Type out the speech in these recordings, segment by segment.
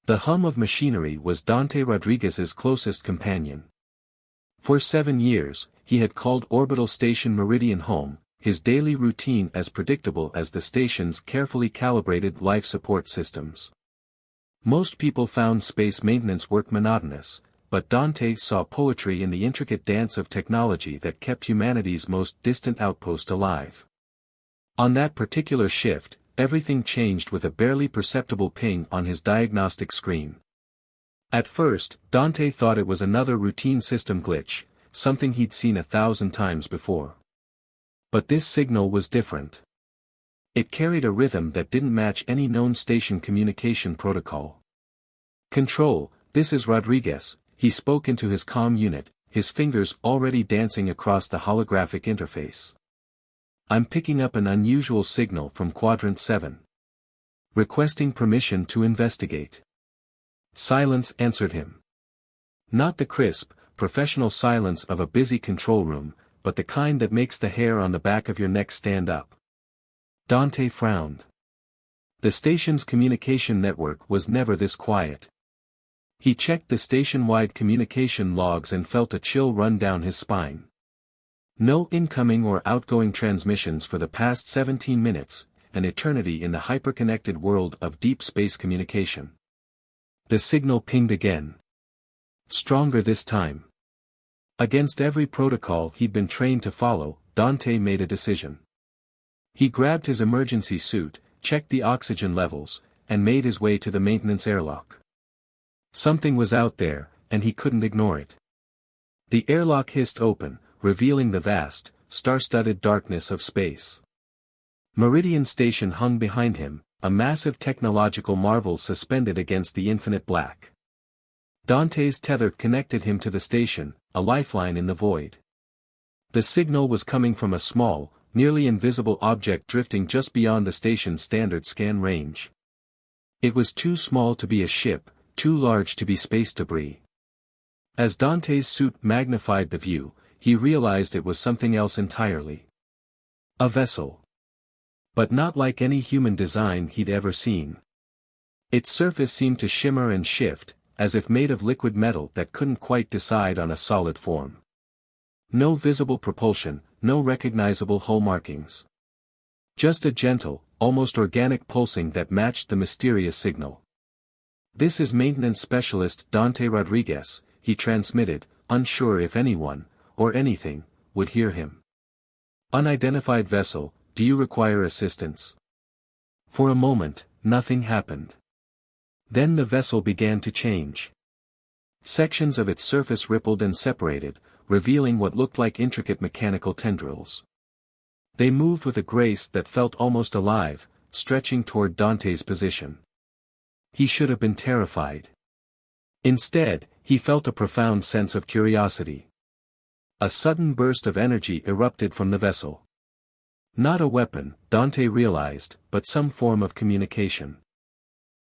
The hum of machinery was Dante Rodriguez's closest companion. For 7 years, he had called orbital station Meridian home, his daily routine as predictable as the station's carefully calibrated life support systems. Most people found space maintenance work monotonous, but Dante saw poetry in the intricate dance of technology that kept humanity's most distant outpost alive. On that particular shift, everything changed with a barely perceptible ping on his diagnostic screen. At first, Dante thought it was another routine system glitch, something he'd seen 1,000 times before. But this signal was different. It carried a rhythm that didn't match any known station communication protocol. "Control, this is Rodriguez," he spoke into his comm unit, his fingers already dancing across the holographic interface. "I'm picking up an unusual signal from Quadrant 7. Requesting permission to investigate." Silence answered him. Not the crisp, professional silence of a busy control room, but the kind that makes the hair on the back of your neck stand up. Dante frowned. The station's communication network was never this quiet. He checked the station-wide communication logs and felt a chill run down his spine. No incoming or outgoing transmissions for the past 17 minutes, an eternity in the hyperconnected world of deep space communication. The signal pinged again. Stronger this time. Against every protocol he'd been trained to follow, Dante made a decision. He grabbed his emergency suit, checked the oxygen levels, and made his way to the maintenance airlock. Something was out there, and he couldn't ignore it. The airlock hissed open, revealing the vast, star-studded darkness of space. Meridian Station hung behind him, a massive technological marvel suspended against the infinite black. Dante's tether connected him to the station, a lifeline in the void. The signal was coming from a small, nearly invisible object drifting just beyond the station's standard scan range. It was too small to be a ship, too large to be space debris. As Dante's suit magnified the view, he realized it was something else entirely. A vessel. But not like any human design he'd ever seen. Its surface seemed to shimmer and shift, as if made of liquid metal that couldn't quite decide on a solid form. No visible propulsion, no recognizable hull markings. Just a gentle, almost organic pulsing that matched the mysterious signal. "This is maintenance specialist Dante Rodriguez," he transmitted, unsure if anyone, or anything, would hear him. "Unidentified vessel, do you require assistance?" For a moment, nothing happened. Then the vessel began to change. Sections of its surface rippled and separated, revealing what looked like intricate mechanical tendrils. They moved with a grace that felt almost alive, stretching toward Dante's position. He should have been terrified. Instead, he felt a profound sense of curiosity. A sudden burst of energy erupted from the vessel. Not a weapon, Dante realized, but some form of communication.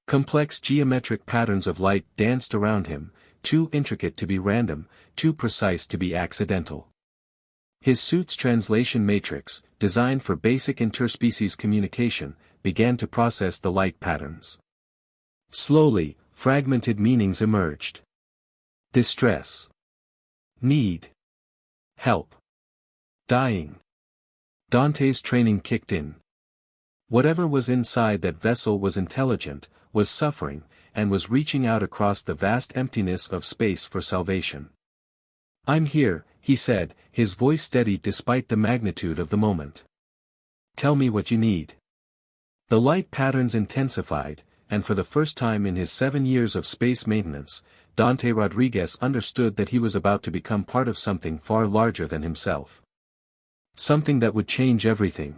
Complex geometric patterns of light danced around him, too intricate to be random, too precise to be accidental. His suit's translation matrix, designed for basic interspecies communication, began to process the light patterns. Slowly, fragmented meanings emerged. Distress. Need. Help. Dying. Dante's training kicked in. Whatever was inside that vessel was intelligent, was suffering, and was reaching out across the vast emptiness of space for salvation. "I'm here," he said, his voice steady despite the magnitude of the moment. "Tell me what you need." The light patterns intensified, and for the first time in his 7 years of space maintenance, Dante Rodriguez understood that he was about to become part of something far larger than himself. Something that would change everything.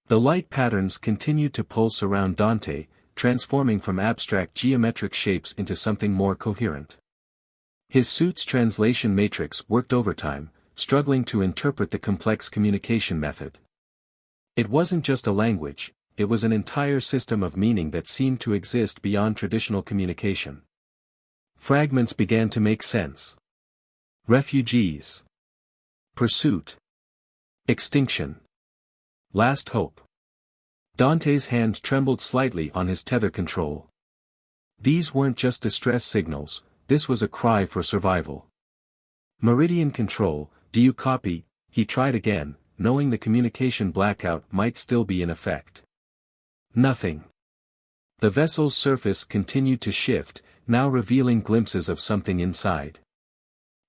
The light patterns continued to pulse around Dante, transforming from abstract geometric shapes into something more coherent. His suit's translation matrix worked overtime, struggling to interpret the complex communication method. It wasn't just a language, it was an entire system of meaning that seemed to exist beyond traditional communication. Fragments began to make sense. Refugees. Pursuit. Extinction. Last hope. Dante's hand trembled slightly on his tether control. These weren't just distress signals, this was a cry for survival. Meridian control, do you copy? He tried again, knowing the communication blackout might still be in effect. Nothing. The vessel's surface continued to shift, now revealing glimpses of something inside.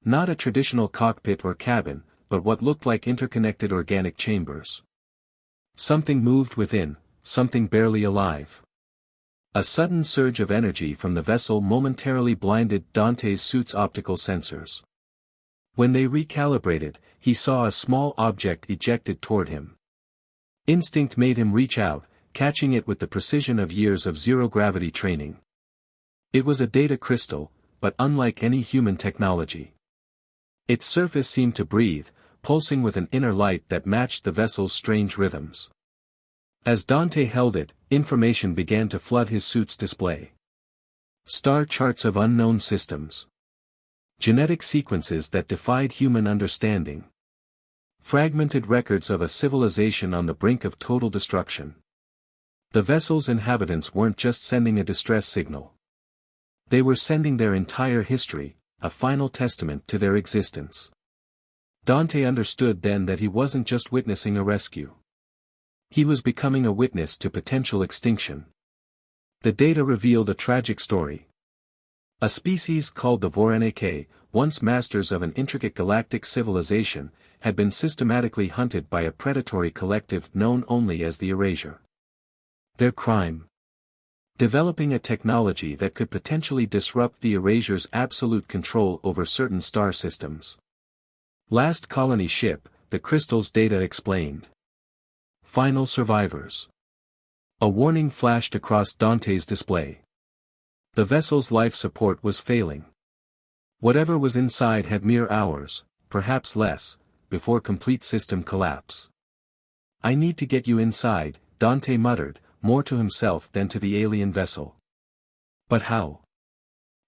Not a traditional cockpit or cabin, but what looked like interconnected organic chambers. Something moved within, something barely alive. A sudden surge of energy from the vessel momentarily blinded Dante's suit's optical sensors. When they recalibrated, he saw a small object ejected toward him. Instinct made him reach out, catching it with the precision of years of zero-gravity training. It was a data crystal, but unlike any human technology. Its surface seemed to breathe, pulsing with an inner light that matched the vessel's strange rhythms. As Dante held it, information began to flood his suit's display. Star charts of unknown systems. Genetic sequences that defied human understanding. Fragmented records of a civilization on the brink of total destruction. The vessel's inhabitants weren't just sending a distress signal. They were sending their entire history, a final testament to their existence. Dante understood then that he wasn't just witnessing a rescue. He was becoming a witness to potential extinction. The data revealed a tragic story. A species called the Vorenik, once masters of an intricate galactic civilization, had been systematically hunted by a predatory collective known only as the Erasure. Their crime? Developing a technology that could potentially disrupt the Erasure's absolute control over certain star systems. Last colony ship, the crystal's data explained. Final survivors. A warning flashed across Dante's display. The vessel's life support was failing. Whatever was inside had mere hours, perhaps less, before complete system collapse. I need to get you inside, Dante muttered, more to himself than to the alien vessel. But how?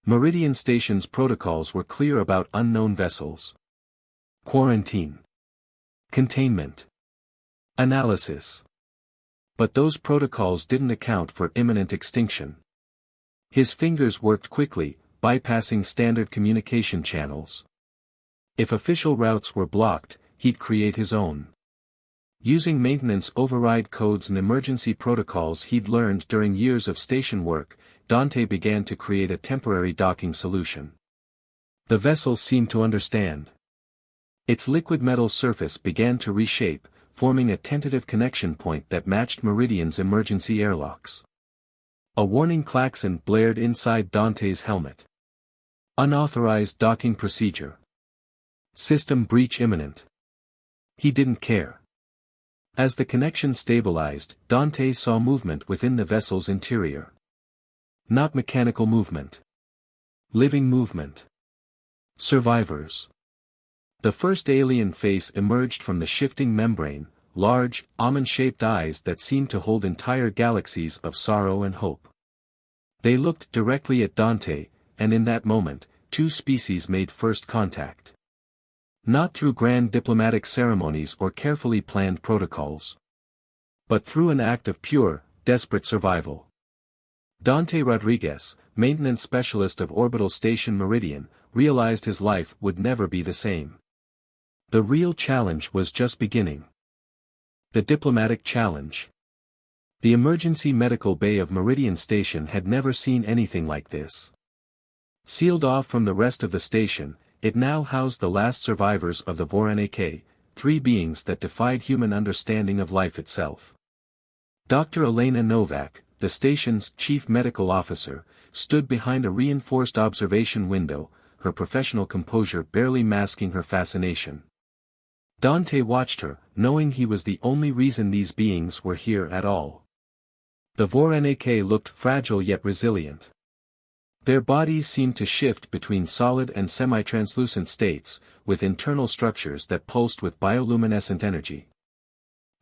Meridian Station's protocols were clear about unknown vessels. Quarantine. Containment. Analysis. But those protocols didn't account for imminent extinction. His fingers worked quickly, bypassing standard communication channels. If official routes were blocked, he'd create his own. Using maintenance override codes and emergency protocols he'd learned during years of station work, Dante began to create a temporary docking solution. The vessel seemed to understand. Its liquid metal surface began to reshape, forming a tentative connection point that matched Meridian's emergency airlocks. A warning klaxon blared inside Dante's helmet. Unauthorized docking procedure. System breach imminent. He didn't care. As the connection stabilized, Dante saw movement within the vessel's interior. Not mechanical movement. Living movement. Survivors. The first alien face emerged from the shifting membrane, large, almond-shaped eyes that seemed to hold entire galaxies of sorrow and hope. They looked directly at Dante, and in that moment, two species made first contact. Not through grand diplomatic ceremonies or carefully planned protocols. But through an act of pure, desperate survival. Dante Rodriguez, maintenance specialist of Orbital Station Meridian, realized his life would never be the same. The real challenge was just beginning. The diplomatic challenge. The emergency medical bay of Meridian Station had never seen anything like this. Sealed off from the rest of the station, it now housed the last survivors of the Vorenik, three beings that defied human understanding of life itself. Dr. Elena Novak, the station's chief medical officer, stood behind a reinforced observation window, her professional composure barely masking her fascination. Dante watched her, knowing he was the only reason these beings were here at all. The Vorenik looked fragile yet resilient. Their bodies seemed to shift between solid and semi-translucent states, with internal structures that pulsed with bioluminescent energy.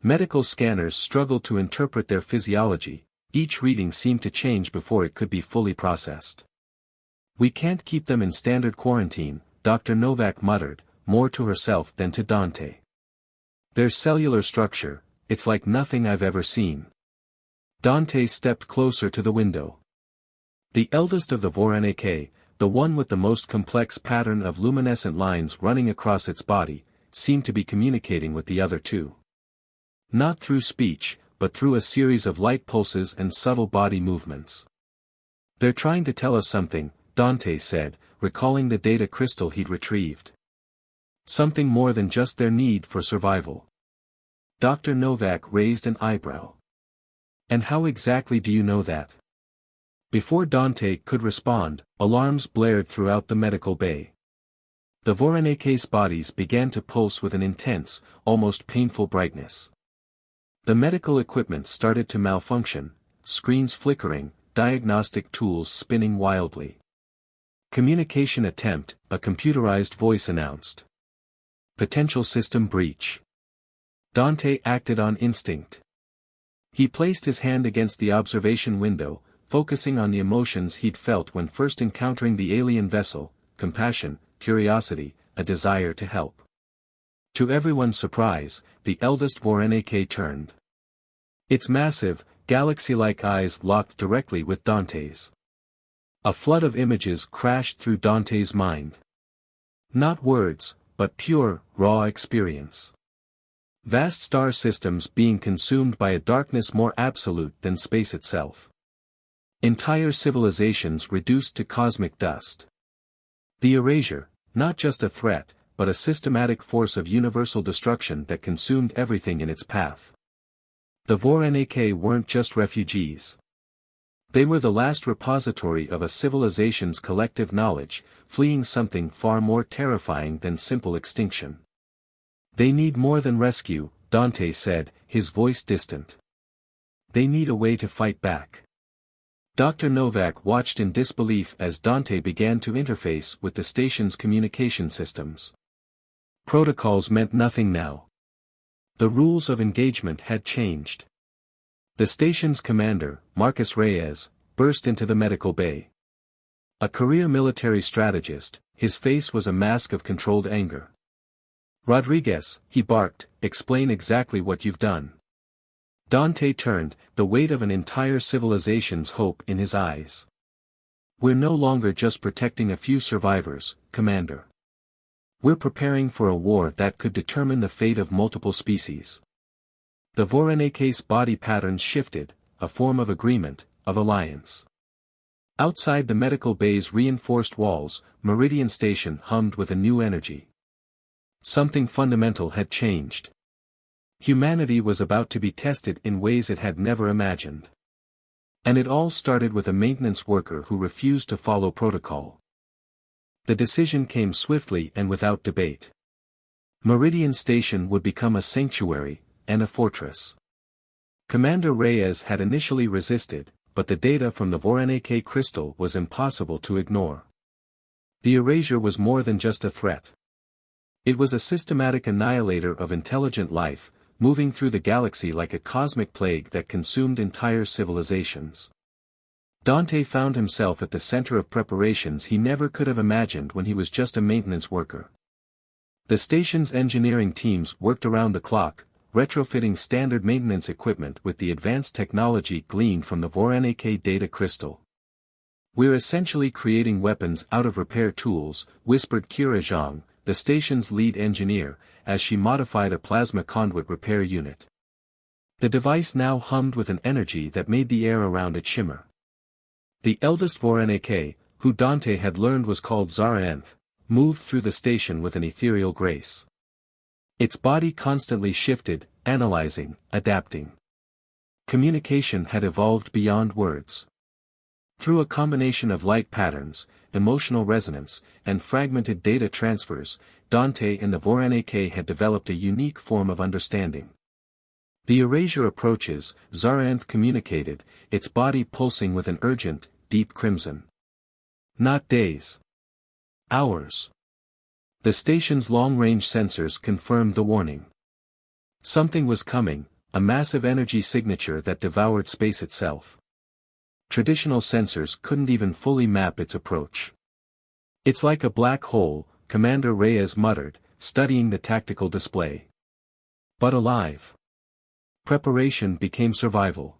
Medical scanners struggled to interpret their physiology, each reading seemed to change before it could be fully processed. We can't keep them in standard quarantine, Dr. Novak muttered, more to herself than to Dante. Their cellular structure, it's like nothing I've ever seen. Dante stepped closer to the window. The eldest of the Voronezh, the one with the most complex pattern of luminescent lines running across its body, seemed to be communicating with the other two. Not through speech, but through a series of light pulses and subtle body movements. "They're trying to tell us something," Dante said, recalling the data crystal he'd retrieved. "Something more than just their need for survival." Dr. Novak raised an eyebrow. "And how exactly do you know that?" Before Dante could respond, alarms blared throughout the medical bay. The Voronezh's bodies began to pulse with an intense, almost painful brightness. The medical equipment started to malfunction, screens flickering, diagnostic tools spinning wildly. "Communication attempt," a computerized voice announced. "Potential system breach." Dante acted on instinct. He placed his hand against the observation window, focusing on the emotions he'd felt when first encountering the alien vessel: compassion, curiosity, a desire to help. To everyone's surprise, the eldest Voronezh turned. Its massive, galaxy-like eyes locked directly with Dante's. A flood of images crashed through Dante's mind. Not words, but pure, raw experience. Vast star systems being consumed by a darkness more absolute than space itself. Entire civilizations reduced to cosmic dust. The erasure, not just a threat, but a systematic force of universal destruction that consumed everything in its path. The Voronezh weren't just refugees. They were the last repository of a civilization's collective knowledge, fleeing something far more terrifying than simple extinction. "They need more than rescue," Dante said, his voice distant. "They need a way to fight back." Dr. Novak watched in disbelief as Dante began to interface with the station's communication systems. Protocols meant nothing now. The rules of engagement had changed. The station's commander, Marcus Reyes, burst into the medical bay. A career military strategist, his face was a mask of controlled anger. "Rodriguez," he barked, "explain exactly what you've done." Dante turned, the weight of an entire civilization's hope in his eyes. "We're no longer just protecting a few survivors, Commander. We're preparing for a war that could determine the fate of multiple species." The Voronezh's body patterns shifted, a form of agreement, of alliance. Outside the medical bay's reinforced walls, Meridian Station hummed with a new energy. Something fundamental had changed. Humanity was about to be tested in ways it had never imagined. And it all started with a maintenance worker who refused to follow protocol. The decision came swiftly and without debate. Meridian Station would become a sanctuary, and a fortress. Commander Reyes had initially resisted, but the data from the Voronezh crystal was impossible to ignore. The erasure was more than just a threat. It was a systematic annihilator of intelligent life, moving through the galaxy like a cosmic plague that consumed entire civilizations. Dante found himself at the center of preparations he never could have imagined when he was just a maintenance worker. The station's engineering teams worked around the clock, retrofitting standard maintenance equipment with the advanced technology gleaned from the Voronezh data crystal. "We're essentially creating weapons out of repair tools," whispered Kira Zhang, the station's lead engineer, as she modified a plasma conduit repair unit. The device now hummed with an energy that made the air around it shimmer. The eldest Voronezh, who Dante had learned was called Zaraenth, moved through the station with an ethereal grace. Its body constantly shifted, analyzing, adapting. Communication had evolved beyond words. Through a combination of light patterns, emotional resonance, and fragmented data transfers, Dante and the Voronezh had developed a unique form of understanding. "The erasure approaches," Zaraenth communicated, its body pulsing with an urgent, deep crimson. "Not days. Hours." The station's long-range sensors confirmed the warning. Something was coming, a massive energy signature that devoured space itself. Traditional sensors couldn't even fully map its approach. "It's like a black hole," Commander Reyes muttered, studying the tactical display. "But alive." Preparation became survival.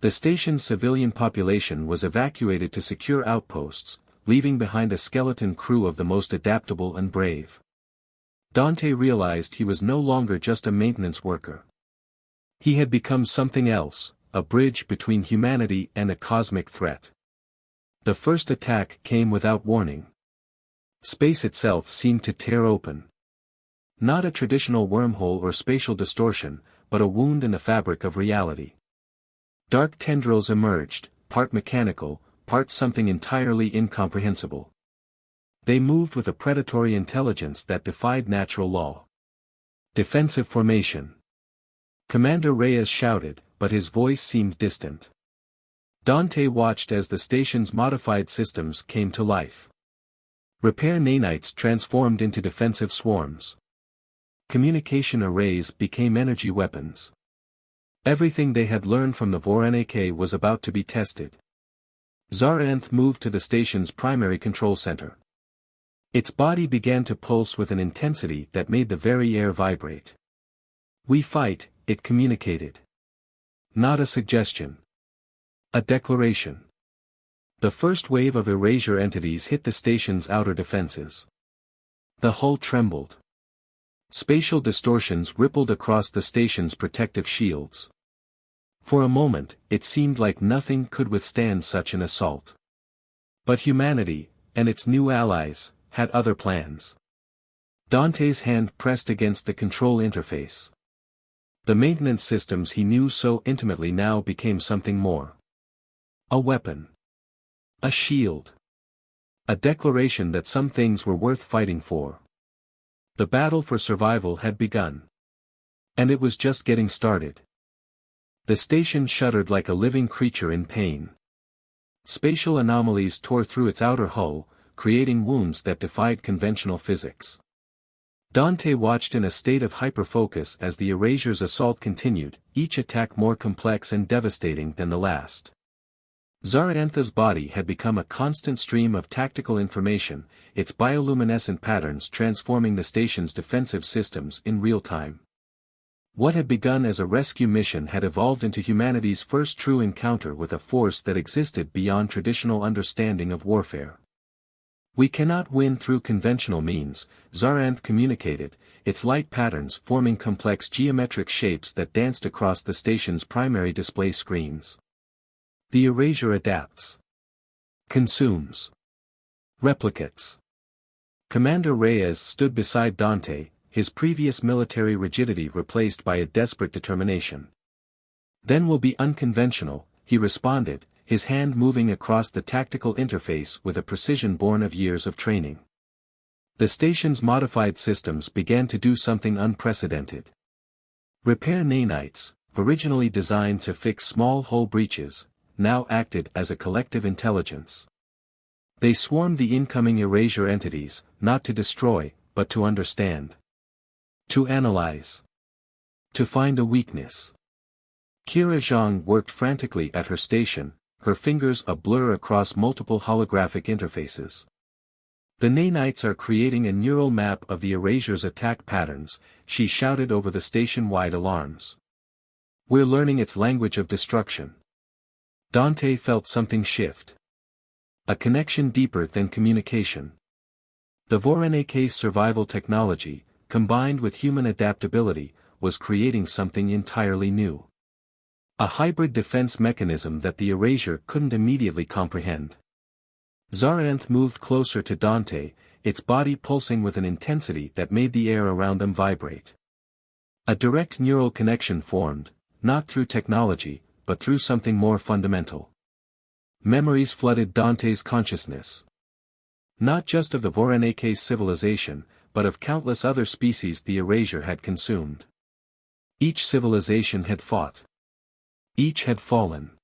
The station's civilian population was evacuated to secure outposts, leaving behind a skeleton crew of the most adaptable and brave. Dante realized he was no longer just a maintenance worker. He had become something else, a bridge between humanity and a cosmic threat. The first attack came without warning. Space itself seemed to tear open. Not a traditional wormhole or spatial distortion, but a wound in the fabric of reality. Dark tendrils emerged, part mechanical, part something entirely incomprehensible. They moved with a predatory intelligence that defied natural law. Defensive formation. Commander Reyes shouted, but his voice seemed distant. Dante watched as the station's modified systems came to life. Repair nanites transformed into defensive swarms. Communication arrays became energy weapons. Everything they had learned from the Voronezh was about to be tested. Zaranth moved to the station's primary control center. Its body began to pulse with an intensity that made the very air vibrate. "We fight," it communicated. Not a suggestion. A declaration. The first wave of erasure entities hit the station's outer defenses. The hull trembled. Spatial distortions rippled across the station's protective shields. For a moment, it seemed like nothing could withstand such an assault. But humanity, and its new allies, had other plans. Dante's hand pressed against the control interface. The maintenance systems he knew so intimately now became something more. A weapon. A shield. A declaration that some things were worth fighting for. The battle for survival had begun. And it was just getting started. The station shuddered like a living creature in pain. Spatial anomalies tore through its outer hull, creating wounds that defied conventional physics. Dante watched in a state of hyperfocus as the Erasure's assault continued, each attack more complex and devastating than the last. Zarantha's body had become a constant stream of tactical information, its bioluminescent patterns transforming the station's defensive systems in real time. What had begun as a rescue mission had evolved into humanity's first true encounter with a force that existed beyond traditional understanding of warfare. "We cannot win through conventional means," Zaranth communicated, its light patterns forming complex geometric shapes that danced across the station's primary display screens. The erasure adapts. Consumes. Replicates. Commander Reyes stood beside Dante, his previous military rigidity replaced by a desperate determination. "Then we'll be unconventional," he responded, his hand moving across the tactical interface with a precision born of years of training. The station's modified systems began to do something unprecedented. Repair nanites, originally designed to fix small hull breaches, now acted as a collective intelligence. They swarmed the incoming erasure entities, not to destroy, but to understand. To analyze. To find a weakness. Kira Zhang worked frantically at her station, her fingers a blur across multiple holographic interfaces. "The nanites are creating a neural map of the erasure's attack patterns," she shouted over the station-wide alarms. "We're learning its language of destruction." Dante felt something shift. A connection deeper than communication. The Voronezh's survival technology, combined with human adaptability, was creating something entirely new. A hybrid defense mechanism that the erasure couldn't immediately comprehend. Zaranth moved closer to Dante, its body pulsing with an intensity that made the air around them vibrate. A direct neural connection formed, not through technology, but through something more fundamental. Memories flooded Dante's consciousness. Not just of the Voronezh's civilization, but of countless other species the erasure had consumed. Each civilization had fought. Each had fallen.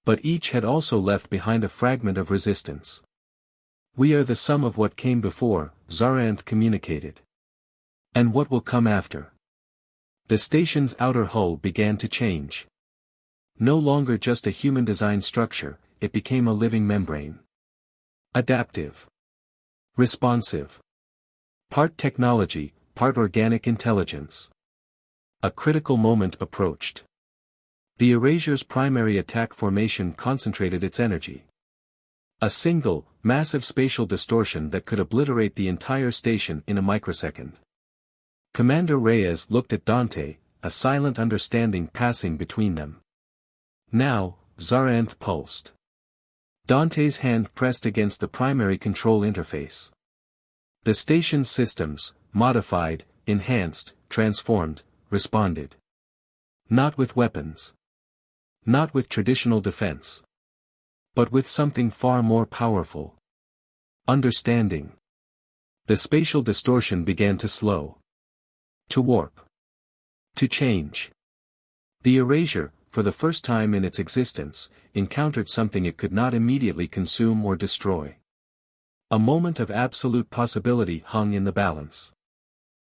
But each had also left behind a fragment of resistance. "We are the sum of what came before," Zaranth communicated. "And what will come after." The station's outer hull began to change. No longer just a human-designed structure, it became a living membrane. Adaptive. Responsive. Part technology, part organic intelligence. A critical moment approached. The erasure's primary attack formation concentrated its energy. A single, massive spatial distortion that could obliterate the entire station in a microsecond. Commander Reyes looked at Dante, a silent understanding passing between them. Now, Zaraanth pulsed. Dante's hand pressed against the primary control interface. The station's systems, modified, enhanced, transformed, responded. Not with weapons. Not with traditional defense. But with something far more powerful. Understanding. The spatial distortion began to slow. To warp. To change. The erasure, for the first time in its existence, encountered something it could not immediately consume or destroy. A moment of absolute possibility hung in the balance.